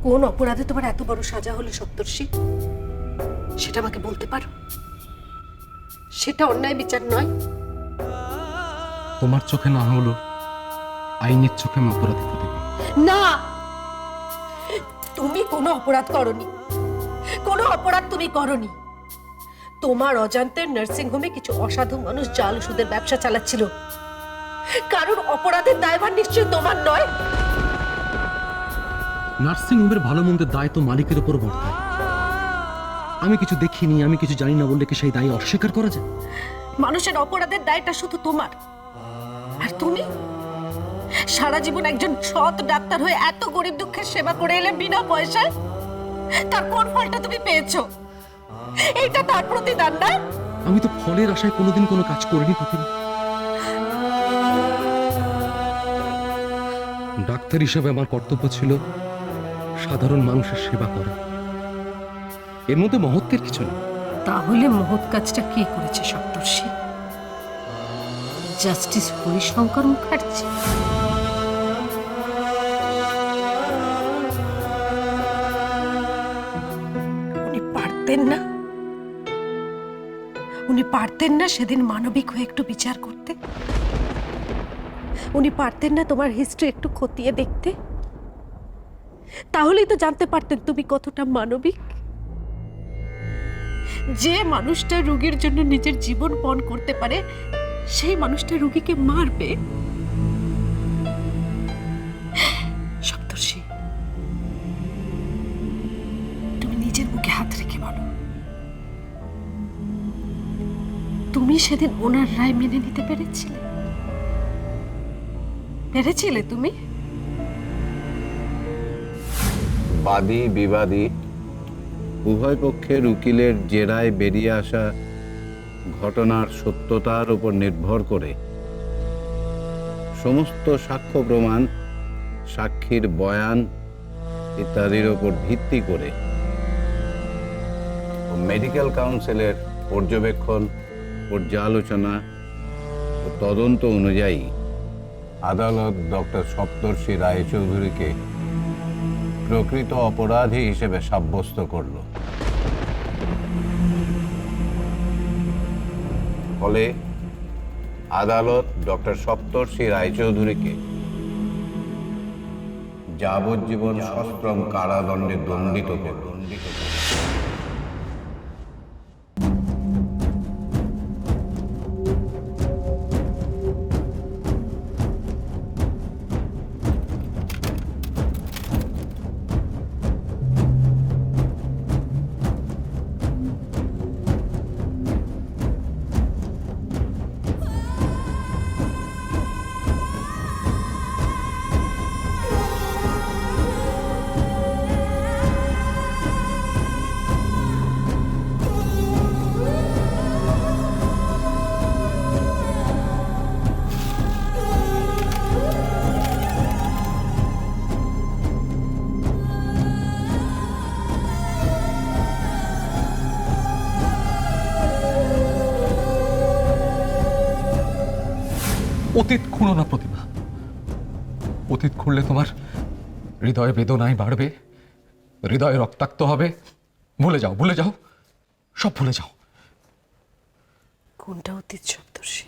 কোন অপরাধে তোমার এত বড় সাজা হলো সপ্তর্ষি? সেটা আমাকে বলতে পারো? সেটা অন্যায় বিচার নয়? তোমার চোখে না হলো আইনের চোখে আমি অপরাধী প্রতিভা। না, তুমি কোনো অপরাধ করনি। কোনো অপরাধ তুমি করনি। তোমার অজান্তে নার্সিং হোমে কিছু অসাধু মানুষ জাল ওষুধের ব্যবসা চালাচ্ছিল। কারণ অপরাধের দায়ভার নিশ্চয়ই তোমার নয়। নার্সিং হোমের ভালো মন্দের দায় তো মালিকের উপর বর্তায়। আমি কিছু দেখিনি, আমি কিছু জানি না বললে কি সেই দায় অস্বীকার করা যায়? মানুষের অপরাধের দায়টা শুধু তোমার। আর তুমি সারা জীবন একজন সৎ ডাক্তার হয়ে এত গরিব দুঃখের সেবা করে এলে বিনা পয়সায়। তার কোন ফলটা তুমি পেয়েছো? এটা তার প্রতিদান না? আমি তো ফলের আশায় কোনোদিন কোনো কাজ করিনি প্রতিভা। ডাক্তার হিসেবে আমার কর্তব্য ছিল সাধারণ মানুষের সেবা করা। এর মধ্যে মহত্বের কিছু নেই। তাহলে মহৎ কাজটা কে করেছে সপ্তর্ষি? জাস্টিস হরিশঙ্কর মুখার্জি। উনি পারতেন না সেদিন মানবিক হয়ে একটু বিচার করতে? উনি পারতেন না তোমার হিস্ট্রি একটু খতিয়ে দেখতে? তাহলেই তো জানতে পারতেন তুমি কতটা মানবিক। যে মানুষটা রোগীর জন্য নিজের জীবন পণ করতে পারে, সেই মানুষটা রোগীকে মারবে? সপ্তর্ষি, তুমি নিজের মুখে হাত রেখে বলো, তুমি সেদিন ওনার রায় মেনে নিতে পেরেছিলে তুমি? বাদী বিবাদী উভয় পক্ষের উকিলের জেরায় বেরিয়ে আসা ঘটনার সত্যতার উপর নির্ভর করে সমস্ত সাক্ষ্য প্রমাণ, সাক্ষীর বয়ান ইত্যাদির উপর ভিত্তি করে মেডিকেল কাউন্সিলের পর্যবেক্ষণ, পর্যালোচনা ও তদন্ত অনুযায়ী আদালত ডক্টর সপ্তর্ষি রায়চৌধুরীকে প্রকৃত অপরাধী হিসেবে সাব্যস্ত করল। ফলে আদালত ডক্টর সপ্তর্ষি রায়চৌধুরীকে যাবজ্জীবন সশ্রম কারাদণ্ডে দণ্ডিত করল। অতীত খুঁড়ো না প্রতিভা। অতীত খুঁড়লে তোমার হৃদয়ে বেদনায় বাড়বে, হৃদয়ে রক্তাক্ত হবে। ভুলে যাও, সব ভুলে যাও। কোনটা অতীত সপ্তর্ষি?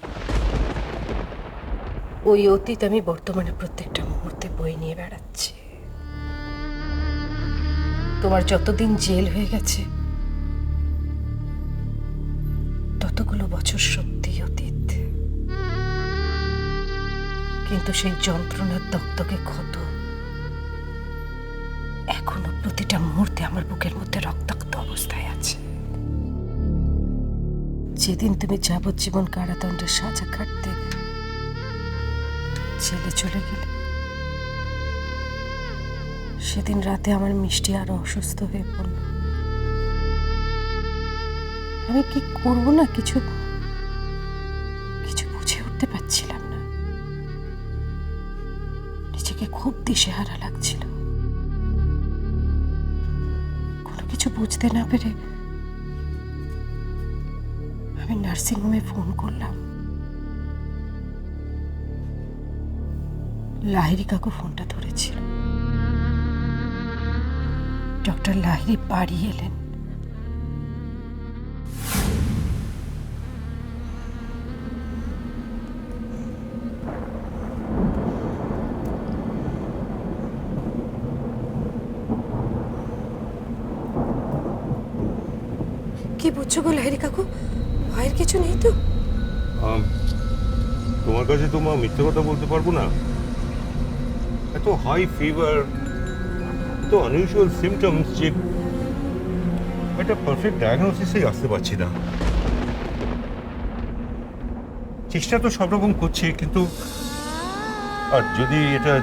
ওই অতীত আমি বর্তমানে প্রত্যেকটা মুহূর্তে বয়ে নিয়ে বেড়াচ্ছি। তোমার যতদিন জেল হয়ে গেছে ততগুলো বছর সত্যি অতীত। কিন্তু সেই যন্ত্রণার দগদগে ক্ষত এখনো প্রতিটা মুহূর্তে আমার বুকের মধ্যে রক্তাক্ত অবস্থায় আছে। যেদিন তুমি যাবজ্জীবন কারাদণ্ডের সাজা কাটতে জেলে চলে গেলে, সেদিন রাতে আমার মিষ্টি আরো অসুস্থ হয়ে পড়ল। আমি কি করবো না কিছু বুঝে উঠতে পারছিলাম না। নিজেকে খুব দিশেহারা লাগছিল। কোনো কিছু বুঝতে না পেরে আমি নার্সিং হোমে ফোন করলাম। লাহিড়ী কাকু ফোনটা ধরেছিল। ডক্টর লাহিড়ী বাড়ি এলেন। কি বুঝছো গো লাহিড়ী কাকু? ভয়ের কিছু নেই তো? তোমার কাছে তো মা মিথ্যে কথা বলতে পারবো না। এত হাই ফিভার, এত আনইউজুয়াল সিমটমস যে একটা পারফেক্ট ডায়াগনোসিসেই আসতে পারছি না। চেষ্টা তো সব রকম করছি, কিন্তু আর যদি এটা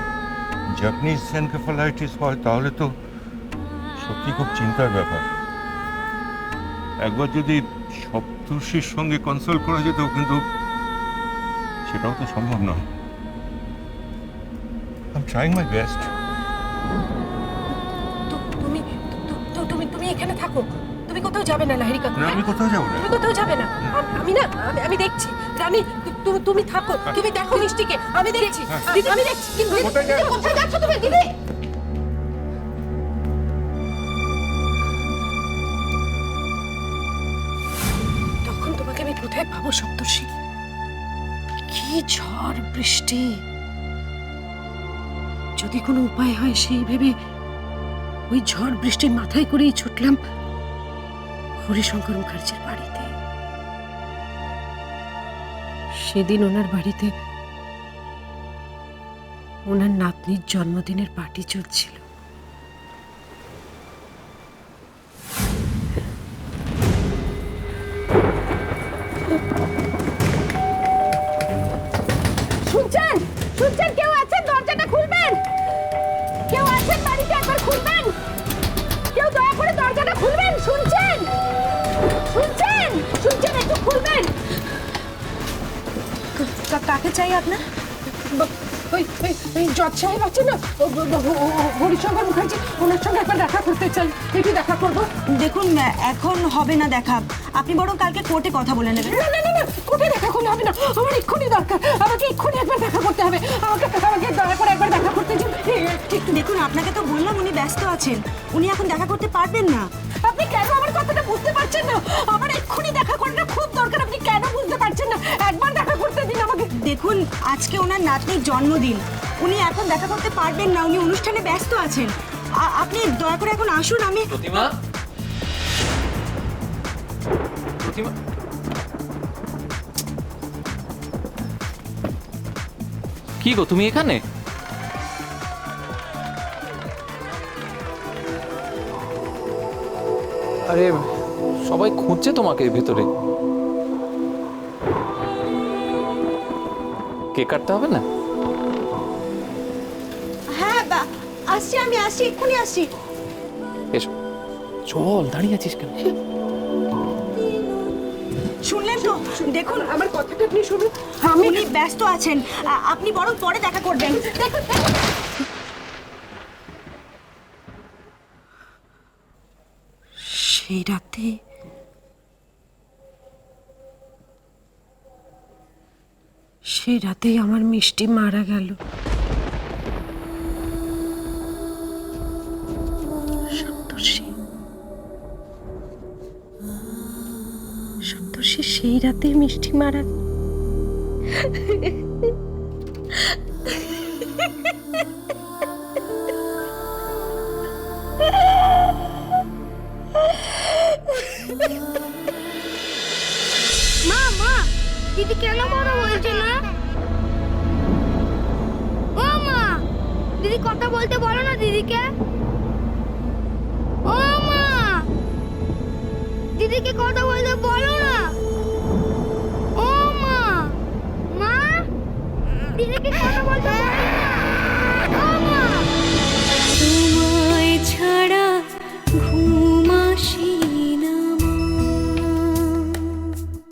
জাপানিজ এনকেফালাইটিস হয় তাহলে তো সত্যি খুব চিন্তার ব্যাপার। একবার যদি সপ্তর্ষির সঙ্গে কনসাল্ট করা যেত, কিন্তু সেটাও তো সম্ভব নয়। I'm trying my best. তুমি তুমি তুমি এখানে থাকো, তুমি কোথাও যাবে না লাহিড়ী কাকু। না, আমি কোথাও যাবো না। তুমি কোথাও যাবে না। আমি না, আমি দেখছি রানী, তুমি থাকো, তুমি দেখো মিষ্টিকে, আমি দেখছি। দিদি, আমি দেখছি। কিন্তু কোথায় যাচ্ছ? কোথায় যাচ্ছ তুমি দিদি? তখন তোমাকে আমি কোথায় পাবো সপ্তর্ষি? কি ঝড় বৃষ্টি! যদি কোনো উপায় হয় সেই ভেবে ওই ঝড় বৃষ্টি মাথায় করেই ছুটলাম হরিশঙ্কর মুখার্জির বাড়িতে। সেদিন ওনার বাড়িতে ওনার নাতনির জন্মদিনের পার্টি চলছিল। শুনছেন? শুনছেন? কেউ আছেন? দরজাটা খুলবেন। কেউ আছেন বাড়িতে? একবার খুলবেন। কেউ দয়া করে দরজাটা খুলবেন। শুনছেন? শুনছেন? শুনছেন? একটু খুলবেন। কাকে চাই আপনার? ওই জজ সাহেব আছে না, হরিশঙ্কর মুখার্জি, ওনার সঙ্গে একবার দেখা করতে চাই। একটু দেখা করবো। দেখুন এখন হবে না দেখা, আপনি বরং কালকে কোর্টে কথা বলে নেবেন। না না না না, কোথায় দেখা করলে হবে না, আমার এক্ষুনি দরকার, আমাকে এক্ষুনি একবার দেখা করতে হবে। আমাকে দয়া করে একবার দেখা করতে দিন। একটু দেখুন, আপনাকে তো বললাম উনি ব্যস্ত আছেন, উনি এখন দেখা করতে পারবেন না। আপনি কেন আমার কথাটা বুঝতে পারছেন না? আমার এক্ষুনি দেখা করাটা খুব দরকার, আপনি কেন বুঝতে পারছেন না? একবার দেখা করতে দিন আমাকে। দেখুন আজকে ওনার নাতনির জন্মদিন, উনি এখন দেখা করতে পারবেন না, উনি অনুষ্ঠানে ব্যস্ত আছেন। আপনি দয়া করে এখন আসুন। আমি প্রতিমা, প্রতিমা, কি গো তুমি এখানে? আরে সবাই খুঁজছে তোমাকে ভেতরে। কেক কাটতে হবে না? হ্যাঁ আসছি, আমি আসছি, এক্ষুনি আসছি। এসো, চল, দাঁড়িয়ে আছিস কেন? শুনলেন তো? দেখুন আমার কথাটা আপনি শুনুন। উনি ব্যস্ত আছেন, আপনি বরং পরে দেখা করবেন। দেখুন, সেই রাতে আমার মিষ্টি মারা গেল। সপ্তর্ষি সেই রাতে মিষ্টি মারা গেল। মা মা দিদি কেন কথা বলছে না? ও মা, দিদি কথা বলতে বলো না দিদিকে। ও মা, দিদিকে কথা